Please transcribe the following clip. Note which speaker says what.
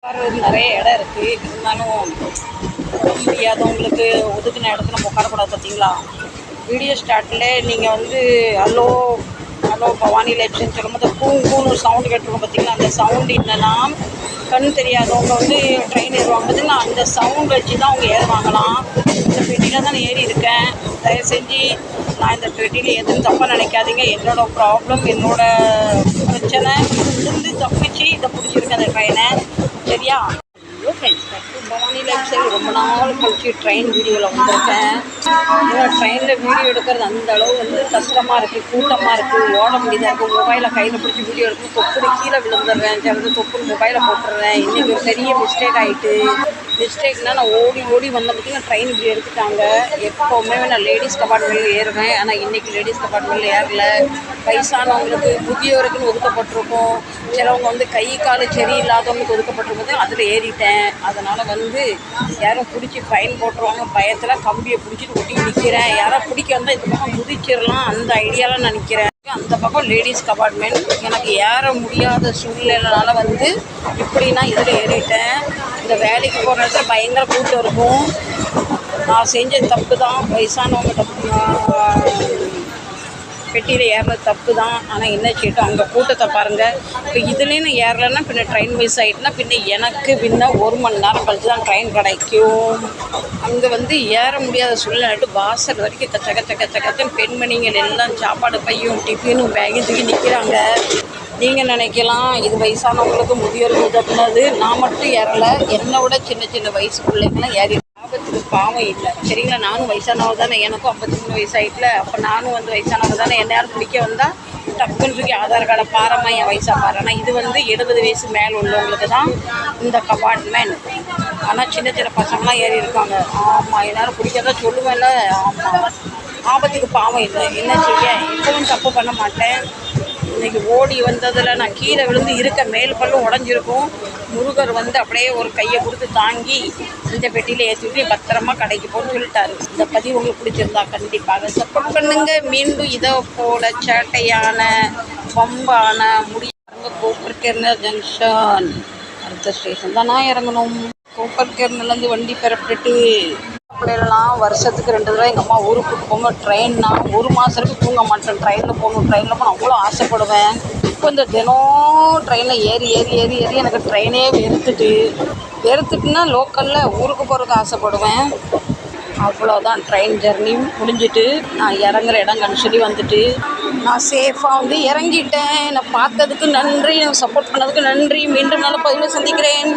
Speaker 1: உட்கார்றது நிறைய இடம் இருக்குது. இருந்தாலும் முடியாதவங்களுக்கு ஒதுக்கின இடத்துல நம்ம உட்காரக்கூடாது. பார்த்தீங்களா, வீடியோ ஸ்டார்ட்டில் நீங்கள் வந்து ஹலோ ஹலோ பவானி லைஃப்ஸ்ன்னு சொல்லும்போது கூன்னு சவுண்டு கேட்டுருக்கோம். பார்த்தீங்களா, அந்த சவுண்டு என்னென்னா கண் தெரியாதவங்க வந்து ட்ரெயின் ஏறுவாங்க. பார்த்தீங்கன்னா, அந்த சவுண்ட் வச்சு தான் அவங்க ஏறுவாங்களாம். இந்த பெட்டியில் தான் நான் ஏறி இருக்கேன். தயவு செஞ்சு நான் இந்த பெட்டியில் எதுவும் தப்பாக நினைக்காதீங்க. என்னோடய ப்ராப்ளம், என்னோடய பிரச்சனை இருந்து தப்பிச்சு இதை பிடிச்சிருக்கேன் அந்த ட்ரெயினை. சரியா? Hello friends, Bhavani life style ரொம்ப நாள் கழிச்சு ட்ரெயின் வீடியோவில் வந்திருக்கேன். ஏன்னா ட்ரெயினில் வீடியோ எடுக்கிறது அந்த அளவு வந்து கஷ்டமாக இருக்குது, கூட்டமாக இருக்குது, ஓட முடியதாக இருக்குது. மொபைலை கையில் பிடிச்சி வீடியோ எடுத்து தொப்புடு கீழே விழுந்துடுறேன், சிலது தொப்புடு மொபைலை போட்டுடுறேன். இன்றைக்கி ஒரு பெரிய மிஸ்டேக் ஆகிட்டு. மிஸ்டேக்னால் நான் ஓடி வந்த பார்த்திங்கன்னா ட்ரெயின் இப்படி எடுத்துட்டாங்க. எப்போவுமே நான் லேடிஸ் கம்பார்ட்மெண்ட்டில் ஏறுவேன். ஆனால் இன்றைக்கி லேடிஸ் கம்பார்ட்மெண்ட்டில் ஏறல. வயசானவங்களுக்கு முதியோருக்குன்னு ஒதுக்கப்பட்டிருக்கும். சிலவங்க வந்து கை கால் சரியில்லாதவங்களுக்கு ஒதுக்கப்பட்டிருக்கும். அதில் ஏறிட்டேன். அதனால் வந்து யாரும் பிடிச்சி ஃபைன் போட்டுருவாங்க பயத்தில் கம்பியை பிடிச்சிட்டு ஒட்டி நிற்கிறேன். யாரும் பிடிக்க வந்தால் இந்த பக்கம் குதிச்சிடலாம், அந்த ஐடியாவில் நான் நிற்கிறேன். அந்த பக்கம் லேடிஸ் கம்பார்ட்மெண்ட் எனக்கு ஏற முடியாத சூழ்நிலைனால வந்து இப்படி நான் இதில் ஏறிட்டேன். இந்த வேலைக்கு போகிற இடத்துல பயங்கர கூட்டம் இருக்கும். நான் செஞ்ச தப்பு தான், வயசானவங்க தப்பு, பெட்டியில் ஏறுறது தப்பு தான். ஆனால் என்ன செய்யட்டும், அங்கே கூட்டத்தை பாருங்கள். இப்போ இதுலேயும் நான் ஏறலைன்னா பின்ன ட்ரெயின் மிஸ் ஆகிட்டுனா எனக்கு 1 மணி நேரம் கழிச்சு தான் ட்ரெயின் கிடைக்கும். அங்கே வந்து ஏற முடியாத சூழ்நிலை வாசல் வரைக்கும் கச்சன்னு பெண்மணிகள் எல்லாம் சாப்பாடு பையும் டிஃபினும் பேகும் தூக்கி நிற்கிறாங்க. நீங்கள் நினைக்கலாம் இது வயசானவங்களுக்கு முதியோருக்கு உதவுனது. நான் மட்டும் ஏறலை, என்னை விட சின்ன வயசு பிள்ளைங்களாம் ஏறி ஆபத்துக்கு பாவம் இல்லை. சரிங்களா? நானும் வயசானவங்க தானே, எனக்கும் 53 வயசாகிட்டல. அப்போ நானும் வந்து வயசானவங்க தானே. என்ன யாரும் பிடிக்க வந்தால் டக்குன்னு தூக்கி ஆதார் கார்டை பாருமா என் வயசாக பாரு. ஆனால் இது வந்து 70 வயசு மேலே உள்ளவங்களுக்கு தான் இந்த கம்பார்ட்மெண்ட். ஆனால் சின்ன பசங்களாம் ஏறி இருக்காங்க. ஆமாம், எல்லாரும் பிடிக்காதான் சொல்லுவேன்ல. ஆமாம், ஆபத்துக்கு பாவம் இல்லை. என்ன செய்ய, இப்பவும் தப்பு பண்ண மாட்டேன். இன்றைக்கி ஓடி வந்ததில் நான் கீழே விழுந்து மேல் பல்லும் உடஞ்சிருக்கும். முருகர் வந்து அப்படியே ஒரு கையை கொடுத்து தாங்கி இந்த பெட்டியில் ஏற்றிட்டு பத்திரமா கடைக்கு போன்னு சொல்லிட்டாரு. இந்த பதிவு உங்களுக்கு பிடிச்சிருந்தா கண்டிப்பாக சப்போர்ட் பண்ணுங்க. மீண்டும் இதை போல சேட்டையான பம்பான முடியாங்க கோப்பர்கேர்னர் ஜங்ஷன் அடுத்த ஸ்டேஷன் தான் நான் இறங்கணும். கோப்பர்கேர்னர்லேருந்து வண்டி பெறப்பட்டு அப்படிலாம் வருஷத்துக்கு 2 தடவை எங்கள் அம்மா ஊருக்கு கூட்டு போகும்போது ட்ரெயின்னா 1 மாதத்துக்கு தூங்க மாட்டேன். ட்ரெயினில் போகணும் அவ்வளோ ஆசைப்படுவேன். இப்போ இந்த தினம் ட்ரெயினில் ஏறி எனக்கு ட்ரெயினே வெறுத்துட்டுனா லோக்கலில் ஊருக்கு போகிறதுக்கு ஆசைப்படுவேன். அவ்வளோதான், ட்ரெயின் ஜர்னி முடிஞ்சிட்டு நான் இறங்குற இடம் கன்சொல்லி வந்துட்டு நான் சேஃபாக வந்து இறங்கிட்டேன். என்னை பார்த்ததுக்கு நன்றி, எனக்கு சப்போர்ட் பண்ணதுக்கு நன்றி. மீண்டும் நல்ல பதிவில் சந்திக்கிறேன்.